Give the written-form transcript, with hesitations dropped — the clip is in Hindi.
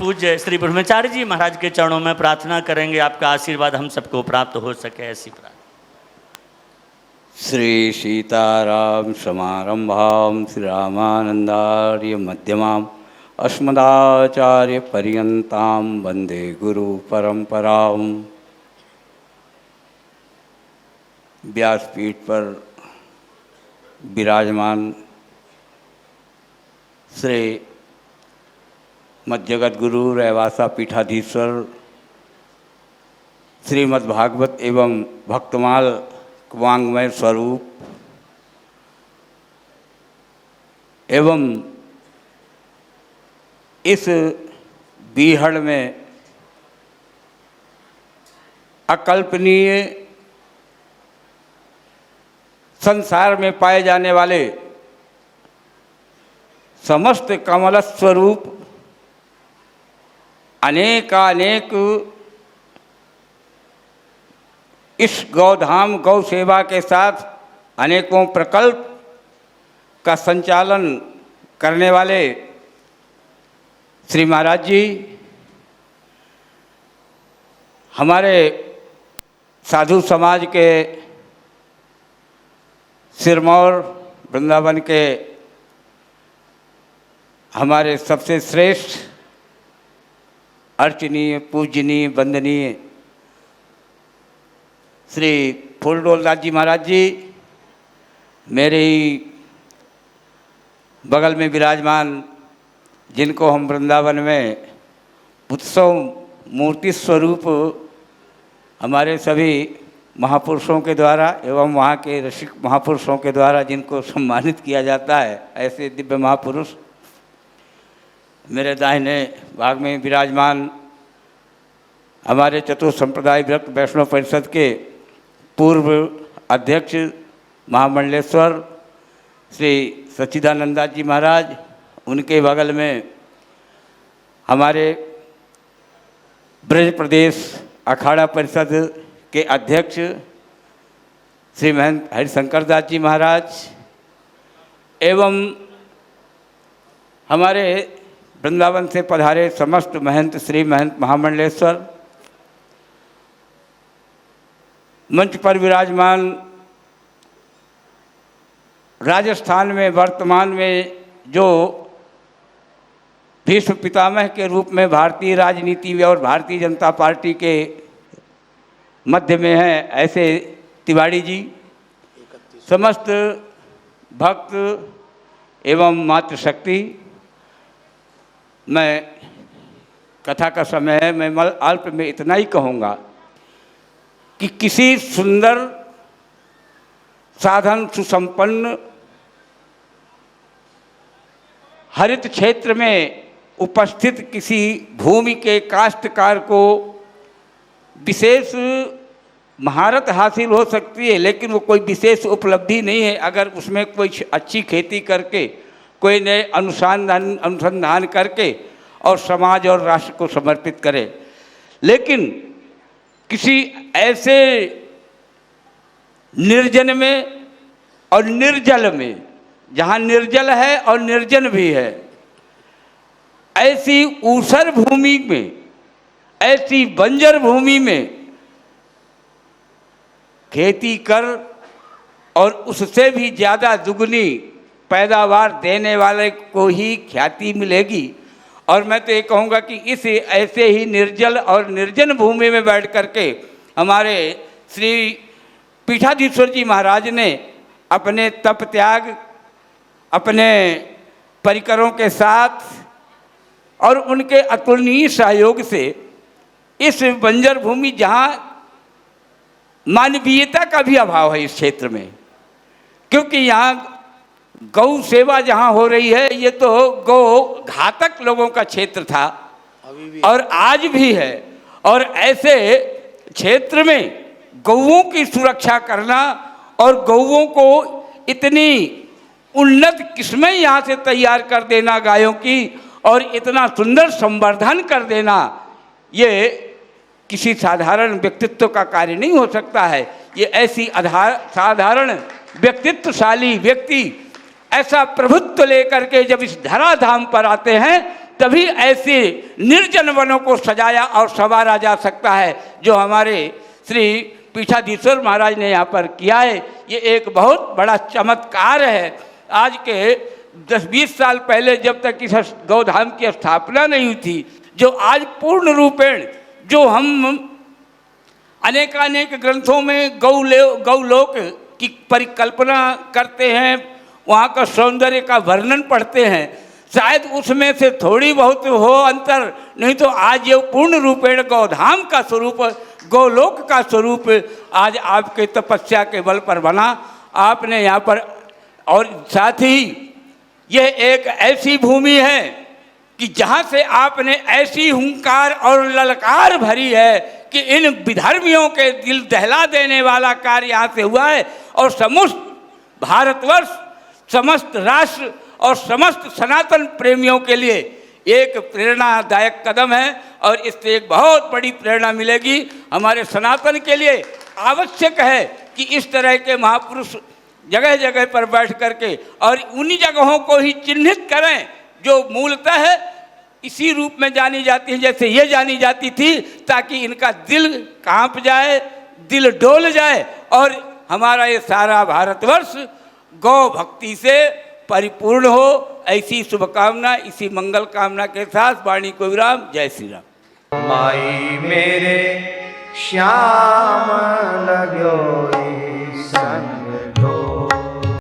पूज्य श्री ब्रह्मचारी जी महाराज के चरणों में प्रार्थना करेंगे, आपका आशीर्वाद हम सबको प्राप्त हो सके, ऐसी प्रार्थना। श्री सीताराम समारंभां श्री रामानंदार्य मध्यमाम् अस्मदाचार्य पर्यन्तां वंदे गुरु परंपराम्। व्यासपीठ पर विराजमान श्री मध्यगत गुरु रैवासा पीठाधीश्वर श्रीमद्भागवत एवं भक्तमाल वांग्मय स्वरूप एवं इस बीहड़ में अकल्पनीय संसार में पाए जाने वाले समस्त कमल स्वरूप अनेकानेक इस गौधाम गौ सेवा के साथ अनेकों प्रकल्प का संचालन करने वाले श्री महाराज जी, हमारे साधु समाज के सिरमौर वृंदावन के हमारे सबसे श्रेष्ठ अर्चनीय पूजनीय वंदनीय श्री फूलडोलदास जी महाराज जी, मेरे ही बगल में विराजमान, जिनको हम वृंदावन में उत्सव मूर्ति स्वरूप हमारे सभी महापुरुषों के द्वारा एवं वहाँ के ऋषिक महापुरुषों के द्वारा जिनको सम्मानित किया जाता है, ऐसे दिव्य महापुरुष मेरे दाहिने भाग में विराजमान हमारे चतुर्थ संप्रदाय विरक्त वैष्णव परिषद के पूर्व अध्यक्ष महामंडलेश्वर श्री सच्चिदानंदास जी महाराज, उनके बगल में हमारे ब्रज प्रदेश अखाड़ा परिषद के अध्यक्ष श्री महंत हरिशंकर दास जी महाराज एवं हमारे वृंदावन से पधारे समस्त महंत श्री महंत महामंडलेश्वर, मंच पर विराजमान राजस्थान में वर्तमान में जो भीष्म पितामह के रूप में भारतीय राजनीति और भारतीय जनता पार्टी के मध्य में है, ऐसे तिवारी जी, समस्त भक्त एवं मातृशक्ति। मैं कथा का समय है, मैं अल्प में इतना ही कहूँगा कि किसी सुंदर साधन सुसंपन्न हरित क्षेत्र में उपस्थित किसी भूमि के काश्तकार को विशेष महारत हासिल हो सकती है, लेकिन वो कोई विशेष उपलब्धि नहीं है अगर उसमें कोई अच्छी खेती करके, कोई नए अनुसंधान करके और समाज और राष्ट्र को समर्पित करे। लेकिन किसी ऐसे निर्जन में और निर्जल में, जहाँ निर्जल है और निर्जन भी है, ऐसी ऊसर भूमि में, ऐसी बंजर भूमि में खेती कर और उससे भी ज़्यादा दुगनी पैदावार देने वाले को ही ख्याति मिलेगी। और मैं तो ये कहूँगा कि इस ऐसे ही निर्जल और निर्जन भूमि में बैठ करके हमारे श्री पीठाधीश्वर जी महाराज ने अपने तप त्याग, अपने परिकरों के साथ और उनके अतुलनीय सहयोग से इस बंजर भूमि, जहाँ मानवीयता का भी अभाव है इस क्षेत्र में, क्योंकि यहाँ गौ सेवा जहाँ हो रही है, ये तो गौ घातक लोगों का क्षेत्र था और आज भी है। और ऐसे क्षेत्र में गौओं की सुरक्षा करना और गौओं को इतनी उन्नत किस्में यहाँ से तैयार कर देना गायों की, और इतना सुंदर संवर्धन कर देना, ये किसी साधारण व्यक्तित्व का कार्य नहीं हो सकता है। ये ऐसी साधारण व्यक्तित्वशाली व्यक्ति ऐसा प्रभुत्व लेकर के जब इस धराधाम पर आते हैं तभी ऐसे निर्जन वनों को सजाया और संवारा जा सकता है जो हमारे श्री पीठाधीश्वर महाराज ने यहाँ पर किया है। ये एक बहुत बड़ा चमत्कार है। आज के 10-20 साल पहले जब तक इस गौधाम की स्थापना नहीं हुई थी, जो आज पूर्ण रूपेण जो हम अनेकानेक ग्रंथों में गौलोक की परिकल्पना करते हैं, वहाँ का सौंदर्य का वर्णन पढ़ते हैं, शायद उसमें से थोड़ी बहुत हो अंतर, नहीं तो आज ये पूर्ण रूपेण गौधाम का स्वरूप, गौलोक का स्वरूप आज आपके तपस्या के बल पर बना। आपने यहाँ पर, और साथ ही यह एक ऐसी भूमि है कि जहाँ से आपने ऐसी हुंकार और ललकार भरी है कि इन विधर्मियों के दिल दहला देने वाला कार्य यहाँ से हुआ है। और समस्त भारतवर्ष, समस्त राष्ट्र और समस्त सनातन प्रेमियों के लिए एक प्रेरणादायक कदम है और इससे एक बहुत बड़ी प्रेरणा मिलेगी। हमारे सनातन के लिए आवश्यक है कि इस तरह के महापुरुष जगह जगह पर बैठ करके और उन्हीं जगहों को ही चिन्हित करें जो मूलतः इसी रूप में जानी जाती हैं जैसे ये जानी जाती थी, ताकि इनका दिल कांप जाए, दिल डोल जाए और हमारा ये सारा भारतवर्ष गौ भक्ति से परिपूर्ण हो। ऐसी शुभकामना, इसी मंगल कामना के साथ वाणी को विराम। जय श्री राम। माई मेरे श्याम लगो